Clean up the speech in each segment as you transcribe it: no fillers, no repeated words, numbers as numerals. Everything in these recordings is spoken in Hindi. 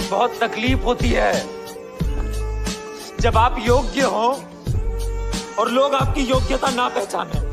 बहुत तकलीफ होती है जब आप योग्य हो और लोग आपकी योग्यता ना पहचाने।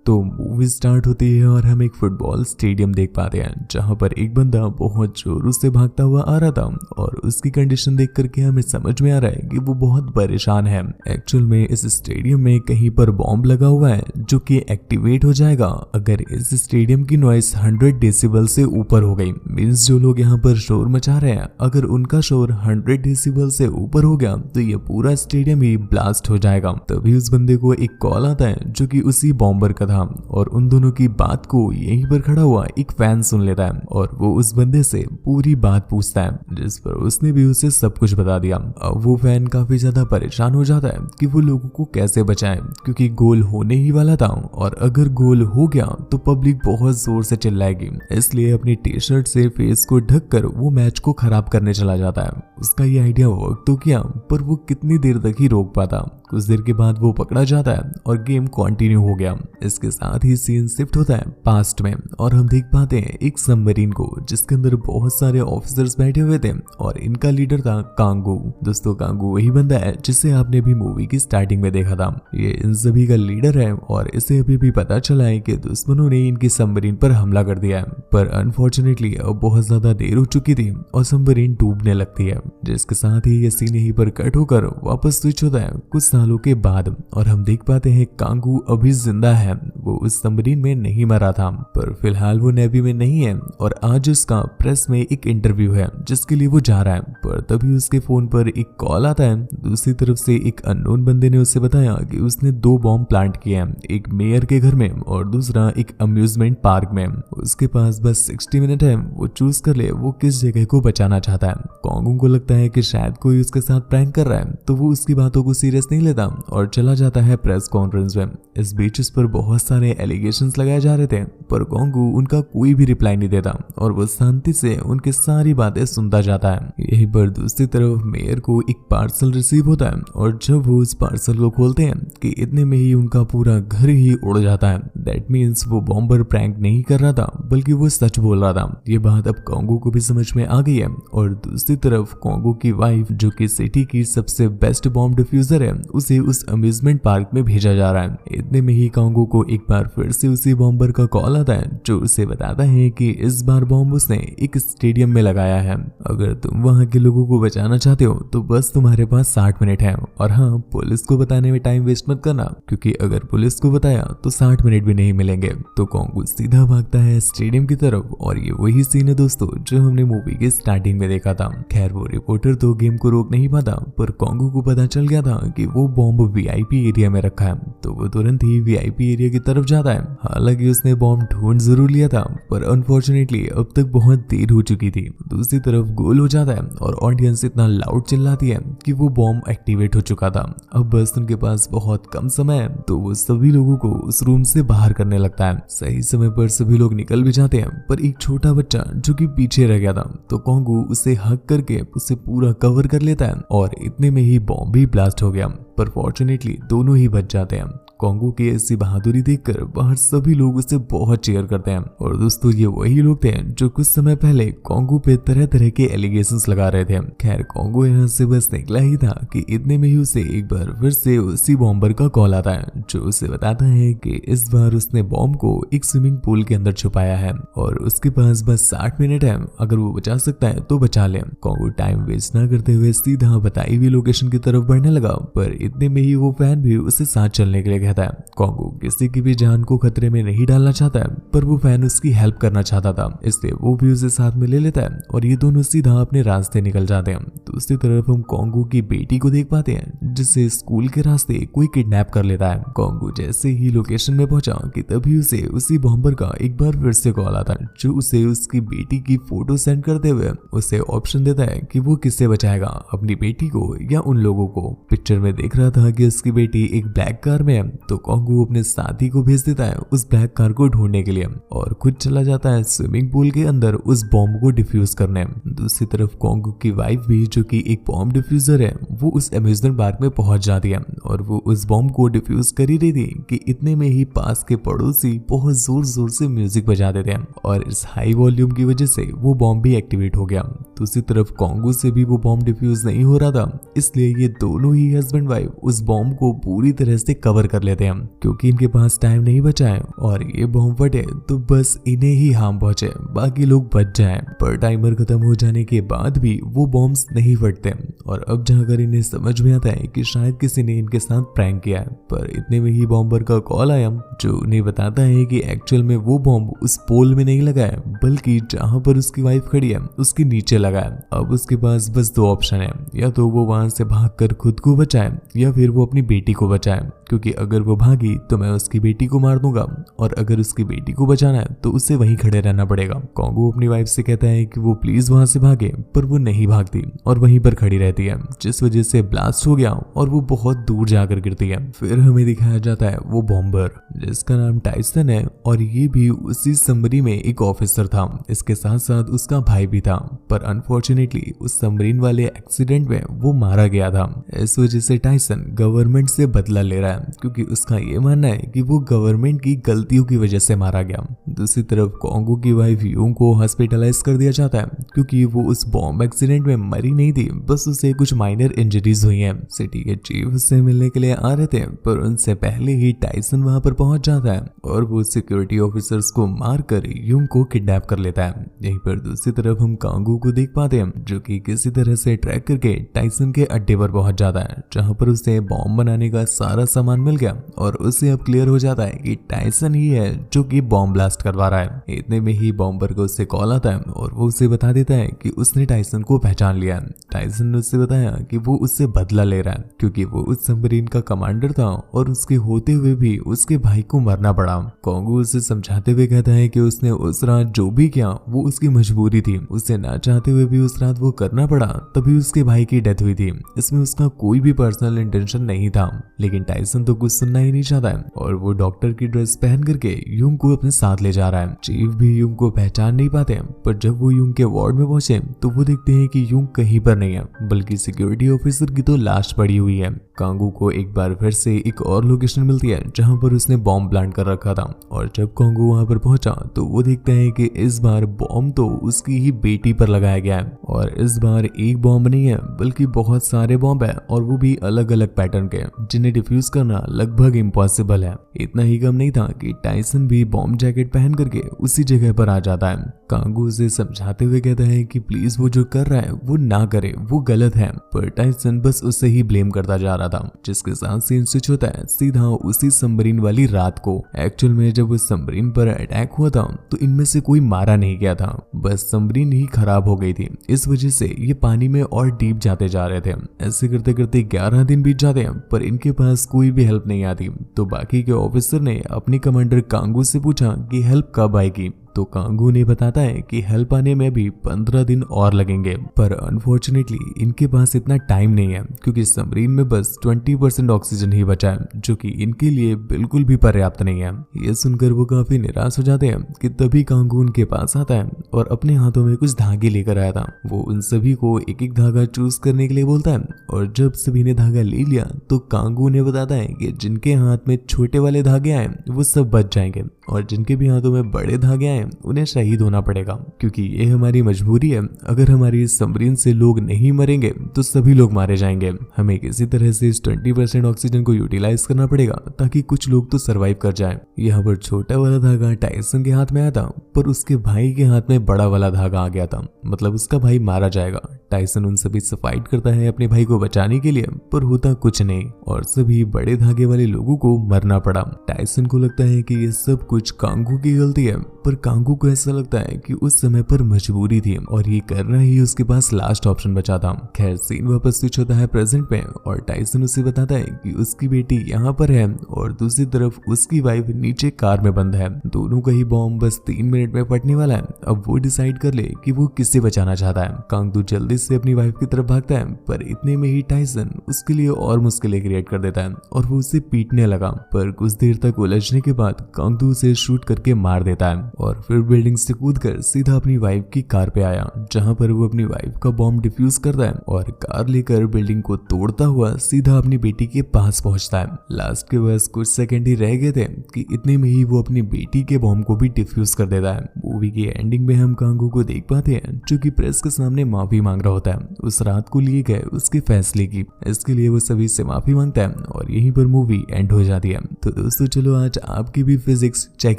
तो मूवी स्टार्ट होती है और हम एक फुटबॉल स्टेडियम देख पाते हैं जहां पर एक बंदा बहुत जोरों से भागता हुआ आ रहा था और उसकी कंडीशन देख करके हमें समझ में आ रहा है कि वो बहुत परेशान है। एक्चुअल में इस स्टेडियम में कहीं पर बॉम्ब लगा हुआ है जो कि एक्टिवेट हो जाएगा अगर इस स्टेडियम की नॉइस 100 डेसिबल से ऊपर हो गई। मींस जो लोग यहाँ पर शोर मचा रहे हैं अगर उनका शोर 100 डेसिबल से ऊपर हो गया तो ये पूरा स्टेडियम ही ब्लास्ट हो जाएगा। तभी उस बंदे को एक कॉल आता है जो कि उसी बॉम्बर का था और उन दोनों की बात को यहीं पर खड़ा हुआ एक फैन सुन लेता है और वो उस बंदे से पूरी बात पूछता है जिस पर उसने भी उसे सब कुछ बता दिया। अब वो फैन काफी ज्यादा परेशान हो जाता है कि वो लोगों को कैसे बचाए क्योंकि गोल होने ही वाला था और अगर गोल हो गया तो पब्लिक बहुत जोर से चिल्लाएगी, इसलिए अपनी टी शर्ट से फेस को ढक कर वो मैच को खराब करने चला जाता है। उसका ये आइडिया वर्क तो किया पर वो कितनी देर तक ही रोक पाता। कुछ देर के बाद वो पकड़ा जाता है और गेम कंटिन्यू हो गया। इसके साथ ही सीन शिफ्ट होता है पास्ट में और हम देख पाते हैं एक सबमरीन को जिसके अंदर बहुत सारे ऑफिसर्स बैठे हुए थे और इनका लीडर था कांगू। दोस्तों कांगू वही बंदा है जिसे आपने भी मूवी की स्टार्टिंग में देखा था। ये इन सभी का लीडर है और इसे अभी भी पता चला है कि दुश्मनों ने इनकी सबमरीन पर हमला कर दिया है, पर अनफॉर्चुनेटली अब बहुत ज्यादा देर हो चुकी थी और सबमरीन डूबने लगती है। जिसके साथ ही ये सीन यहीं पर कट होकर वापस स्विच होता है कुछ सालों के बाद और हम देख पाते हैं कांगू अभी जिंदा है। वो उस सबमरीन में नहीं मरा था पर फिलहाल वो नेवी में नहीं है और आज उसका प्रेस में एक इंटरव्यू है जिसके लिए वो जा रहा है। पर तभी उसके फोन पर एक कॉल आता है। दूसरी तरफ से एक अननोन बंदे ने उसे बताया कि उसने 2 बॉम्ब प्लांट किए हैं, एक मेयर के घर में और दूसरा एक अम्यूजमेंट पार्क में। उसके पास बस 60 मिनट है, वो चूज कर ले वो किस जगह को बचाना चाहता है। कांगू को लगता है कि शायद कोई उसके साथ प्रैंक कर रहा है तो वो उसकी बातों को सीरियस नहीं लेता और चला जाता है प्रेस कॉन्फ्रेंस में। इस बीच उस पर बहुत सारे एलिगेशंस लगाए जा रहे थे पर कांगू उनका कोई भी रिप्लाई नहीं देता और वो शांति से उनकी सारी बातें सुनता जाता है। यहीं पर दूसरी तरफ मेयर को एक पार्सल रिसीव होता है और जब वो उस पार्सल को खोलते हैं कि इतने में ही उनका पूरा घर ही उड़ जाता है। दैट मीन्स वो बॉम्बर प्रैंक नहीं कर रहा था बल्कि वो सच बोल रहा था। ये बात अब कांगू को भी समझ में आ गई है और दूसरी तरफ कांगू की वाइफ जो कि सिटी की सबसे बेस्ट बॉम्ब डिफ्यूजर है उसे उस अम्यूजमेंट पार्क में भेजा जा रहा है। इतने में ही कांगू को एक बार फिर से उसी बॉम्बर का कॉल आता है जो उसे बताता है कि इस बार बॉम्ब उसने एक स्टेडियम में लगाया है। अगर तुम वहां के लोगों को बचाना चाहते हो तो बस तुम्हारे पास 60 मिनट है और हाँ पुलिस को बताने में टाइम वेस्ट मत करना क्योंकि अगर पुलिस को बताया तो 60 मिनट भी नहीं मिलेंगे। तो कांगू सीधा भागता है स्टेडियम की तरफ और ये वही सीन है दोस्तों जो हमने मूवी के स्टार्टिंग में देखा था। खैर वो रिपोर्टर तो गेम को रोक नहीं पाता पर कांगू को पता चल गया था कि वो बॉम्ब वीआईपी एरिया में रखा है तो वो तुरंत ही वीआईपी एरिया की तरफ जाता है। हालांकि उसने बॉम्ब ढूंढ जरूर लिया था पर अनफॉर्चुनेटली अब तक बहुत देर हो चुकी थी। दूसरी तरफ गोल हो जाता है और ऑडियंस इतना लाउड चिल्लाती है कि वो बॉम्ब एक्टिवेट हो चुका था। अब बस उनके पास बहुत कम समय है तो वो सभी लोगों को उस रूम से बाहर करने लगता है। सही समय पर सभी लोग निकल भी जाते हैं पर एक छोटा बच्चा जो कि पीछे रह गया था तो कांगू उसे हक करके उसे पूरा कवर कर लेता है और इतने में ही बॉम्ब भी ब्लास्ट हो गया पर फॉर्चुनेटली दोनों ही बच जाते हैं। कांगू की ऐसी बहादुरी देखकर बाहर सभी लोग उसे बहुत चीयर करते हैं और दोस्तों ये वही लोग थे जो कुछ समय पहले कांगू पे तरह तरह के एलिगेशंस लगा रहे थे। खैर कांगू यहाँ से बस निकला ही था कि इतने में ही उसे एक बार फिर से उसी बॉम्बर का कॉल आता है जो उसे बताता है कि इस बार उसने बॉम्ब को एक स्विमिंग पूल के अंदर छुपाया है और उसके पास बस 60 मिनट है, अगर वो बचा सकता है तो बचा ले। कांगू टाइम वेस्ट ना करते हुए सीधा बताई हुई लोकेशन की तरफ बढ़ने लगा पर इतने में ही वो फैन भी उसे साथ चलने के लिए कहता है। कांगू किसी की भी जान को खतरे में नहीं डालना चाहता है पर वो फैन उसकी हेल्प करना चाहता था इसलिए वो भी उसे साथ में ले लेता है और ये दोनों सीधा अपने रास्ते निकल जाते हैं। दूसरी तरफ हम कांगू की बेटी को देख पाते हैं जिसे स्कूल के रास्ते कोई किडनैप कर लेता है। कांगू जैसे ही लोकेशन में पहुंचा कि तभी उसे उसी बॉम्बर का एक बार फिर से कॉल आता है जो उसे उसकी बेटी की फोटो सेंड करते हुए उसे ऑप्शन देता है कि वो किससे बचाएगा, अपनी बेटी को या उन लोगों को। पिक्चर में देख रहा था कि उसकी बेटी एक ब्लैक कार में है तो कांगू अपने साथी को भेज देता है उस ब्लैक कार को ढूंढने के लिए और खुद चला जाता है स्विमिंग पूल के अंदर उस बॉम्ब को डिफ्यूज करने। दूसरी तरफ कांगू की वाइफ भी, जो कि एक बॉम्ब डिफ्यूजर है, वो उस अम्यूजमेंट पार्क में पहुंच जाती है और वो उस बॉम्ब को डिफ्यूज कर ही रही थी कि इतने में ही पास के पड़ोसी बहुत जोर जोर से म्यूजिक बजा देते हैं और इस हाई वॉल्यूम की वजह से वो बॉम्ब भी एक्टिवेट हो गया। दूसरी तरफ कांगू से भी वो बॉम्ब डिफ्यूज नहीं हो रहा था, इसलिए ये दोनों ही हस्बैंड वाइफ उस बॉम्ब को पूरी तरह से कवर कर लेते हैं क्योंकि इनके पास टाइम नहीं बचा है और ये बॉम्ब फटे तो बस इन्हें ही हार्म पहुंचे, बाकी लोग बच जाएं। पर टाइमर खत्म हो जाने के बाद भी वो बॉम्ब्स नहीं फटते और अब जाकर इन्हें समझ में आता है कि शायद किसी ने इनके साथ प्रैंक किया है। पर इतने में ही बॉम्बर का कॉल आया जो उन्हें बताता है कि एक्चुअल में वो बॉम्ब उस पोल में नहीं लगा है बल्कि जहां पर उसकी वाइफ खड़ी है उसके नीचे लगा है। अब उसके पास बस दो ऑप्शन है, या तो वो वहां से भागकर खुद को बचाए या फिर वो अपनी बेटी को बचाए, क्योंकि अगर वो भागी तो मैं उसकी बेटी को मार दूंगा और अगर उसकी बेटी को बचाना है तो उसे वहीं खड़े रहना पड़ेगा। कांगू अपनी वाइफ से कहता है कि वो प्लीज वहां से भागे, पर वो नहीं भागती और वहीं पर खड़ी रहती है, जिस वजह से ब्लास्ट हो गया और वो बहुत दूर जाकर गिरती है। फिर हमें दिखाया जाता है वो बॉम्बर जिसका नाम टाइसन है और ये भी उसी सबमरीन में एक ऑफिसर था। इसके साथ साथ उसका भाई भी था, पर अनफॉर्चुनेटली उस सबमरीन वाले एक्सीडेंट में वो मारा गया था। इस वजह से टाइसन गवर्नमेंट से बदला ले रहा है क्योंकि उसका ये मानना है कि वो गवर्नमेंट की गलतियों की वजह से मारा गया। दूसरी तरफ कांगू की वाइफ यूंग को हॉस्पिटलाइज कर दिया जाता है क्योंकि वो उस बॉम्ब एक्सीडेंट में मरी नहीं थी, बस उसे कुछ माइनर इंजरीज हुई हैं। सिटी के चीफ से मिलने के लिए आ रहे थे, पर उनसे पहले ही टाइसन वहां पर पहुंच जाता है और वो सिक्योरिटी ऑफिसर्स को मारकर यूंग को किडनैप कर लेता है। यहीं पर दूसरी तरफ हम कांगू को देख पाते हैं जो कि किसी तरह से ट्रैक करके टाइसन के अड्डे पर पहुंच जाता है जहां पर उसे बॉम्ब बनाने का सारा सामान मिल गया और उसे अब क्लियर हो जाता है कि टाइसन ही है जो कि बॉम्ब ब्लास्ट करवा रहा है। इतने में ही बॉम्बर को उससे कॉल आता है और वो उसे बता देता है कि उसने टाइसन को पहचान लिया है। टाइसन ने उससे बताया कि वो उससे बदला ले रहा है क्योंकि वो उस सबमरीन का कमांडर था और उसके होते हुए भी उसके भाई को मरना पड़ा। कांगू उसे समझाते हुए कहता है कि उसने उस रात जो भी किया वो उसकी मजबूरी थी, उसे ना चाहते हुए भी उस रात वो करना पड़ा, तभी उसके भाई की डेथ हुई थी। इसमें उसका कोई भी पर्सनल इंटेंशन नहीं था। लेकिन टाइसन तो कुछ सुनना ही नहीं चाहता है और वो डॉक्टर की ड्रेस पहन करके यूंग को अपने साथ ले जा रहा है। चीफ भी यूंग को पहचान नहीं पाते, पर जब वो यूंग के वार्ड में पहुंचे तो वो देखते हैं कि यूंग कहीं पर नहीं है बल्कि सिक्योरिटी ऑफिसर की तो लाश पड़ी हुई है। कांगू को एक बार फिर से एक और लोकेशन मिलती है जहां पर उसने बॉम्ब प्लांट कर रखा था और जब कांगू वहां पर पहुंचा तो वो देखता है कि इस बार बॉम्ब तो उसकी ही बेटी पर लगाया गया है और इस बार एक बॉम्ब नहीं है बल्कि बहुत सारे बॉम्ब है और वो भी अलग अलग पैटर्न के, जिन्हें डिफ्यूज करना लगभग इम्पॉसिबल है। इतना ही कम नहीं था कि टाइसन भी बॉम्ब जैकेट पहन करके उसी जगह पर आ जाता है। कांगू उसे समझाते हुए कहता है कि प्लीज वो जो कर रहा है वो ना करे, वो गलत है, पर टाइसन बस उसे ही ब्लेम करता जा रहा था, जिसके साथ सीन स्विच होता है सीधा उसी सबमरीन वाली रात को। एक्चुअल में जब उस सबमरीन पर अटैक हुआ था तो इनमें से कोई मारा नहीं गया था, बस सबमरीन ही खराब हो गई थी। इस वजह से ये पानी में और डीप जाते जा रहे थे। ऐसे करते करते 11 दिन बीत जाते हैं पर इनके पास कोई भी हेल्प नहीं आती। तो बाकी के ऑफिसर ने अपनी कमांडर कांगू से पूछा कि हेल्प कब आएगी, तो कांगू ने बताता है कि हेल्प आने में भी 15 दिन और लगेंगे, पर अनफॉर्चुनेटली इनके पास इतना टाइम नहीं है क्योंकि सबमरीन में बस 20% ऑक्सीजन ही बचा है जो कि इनके लिए बिल्कुल भी पर्याप्त नहीं है। ये सुनकर वो काफी निराश हो जाते हैं कि तभी कांगू उनके पास आता है और अपने हाथों में कुछ धागे लेकर आया था। वो उन सभी को एक एक धागा चूज करने के लिए बोलता है और जब सभी ने धागा ले लिया तो कांगू ने बताता है कि जिनके हाथ में छोटे वाले धागे आए वो सब बच जाएंगे और जिनके भी हाथों में बड़े धागे आए उन्हें शहीद होना पड़ेगा क्योंकि ये हमारी मजबूरी है। अगर हमारी इस सबमरीन से लोग नहीं मरेंगे तो सभी लोग मारे जाएंगे। हमें किसी तरह से इस 20% ऑक्सीजन को यूटिलाइज करना पड़ेगा ताकि कुछ लोग तो सरवाइव कर जाएं। यहाँ पर छोटा वाला धागा टाइसन के हाथ में आया था पर उसके भाई के हाथ में बड़ा वाला धागा आ गया था, मतलब उसका भाई मारा जाएगा। टाइसन उन सभी से फाइट करता है अपने भाई को बचाने के लिए, पर होता कुछ नहीं और सभी बड़े धागे वाले लोगों को मरना पड़ा। टाइसन को लगता है कि ये सब कुछ कांगू की गलती है, पर कांगू को ऐसा लगता है कि उस समय पर मजबूरी थी और ये करना ही उसके पास लास्ट ऑप्शन बचा था। खैर सीन वापस स्विच होता है प्रेजेंट में और टाइसन उसे बताता है कि उसकी बेटी यहाँ पर है और दूसरी तरफ उसकी वाइफ नीचे कार में बंद है। दोनों का ही बॉम्ब बस 3 मिनट में फटने वाला है। अब वो डिसाइड कर ले कि वो किससे बचाना चाहता है। कांगू जल्दी तेज से अपनी वाइफ की तरफ भागता है, पर इतने में ही टाइसन उसके लिए और मुश्किलें क्रिएट कर देता है और वो उसे पीटने लगा। पर कुछ देर तक उलझने के बाद कांगडू उसे शूट करके मार देता है और फिर बिल्डिंग से कूदकर सीधा अपनी वाइफ की कार पे आया, जहां पर वो अपनी वाइफ का बॉम्ब डिफ्यूज करता है और कार लेकर बिल्डिंग को तोड़ता हुआ सीधा अपनी बेटी के पास पहुंचता है। लास्ट के बस कुछ सेकंड ही रह गए थे कि इतने में ही वो अपनी बेटी के बॉम्ब को भी डिफ्यूज कर देता है। मूवी की एंडिंग में हम कांगू को देख पाते हैं जो कि प्रेस के सामने माफी मांग रहा होता है उस रात को लिए गए उसके फैसले की। इसके लिए वो सभी से माफी मांगता है और यहीं पर मूवी एंड हो जाती है। तो दोस्तों चलो आज आपकी भी फिजिक्स चेक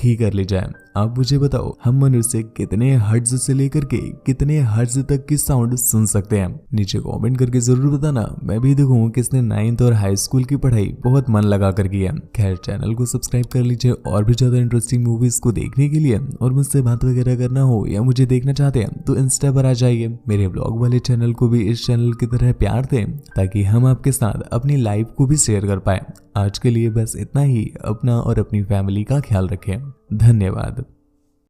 ही कर ली जाए। आप मुझे बताओ हम मनुष्य कितने हर्ट्ज से लेकर के कितने हर्ट्ज तक की साउंड सुन सकते हैं? नीचे कमेंट करके जरूर बताना, मैं भी देखूं किसने 9th और हाई स्कूल की पढ़ाई बहुत मन लगा कर की है। खैर चैनल को सब्सक्राइब कर लीजिए और भी ज्यादा इंटरेस्टिंग मूवीज को देखने के लिए, और मुझसे बात वगैरह करना हो या मुझे देखना चाहते हैं तो इंस्टा पर आ जाइए। मेरे ब्लॉग वाले चैनल को भी इस चैनल की तरह प्यार दें ताकि हम आपके साथ अपनी लाइफ को भी शेयर कर पाए। आज के लिए बस इतना ही। अपना और अपनी फैमिली का ख्याल रखें। धन्यवाद।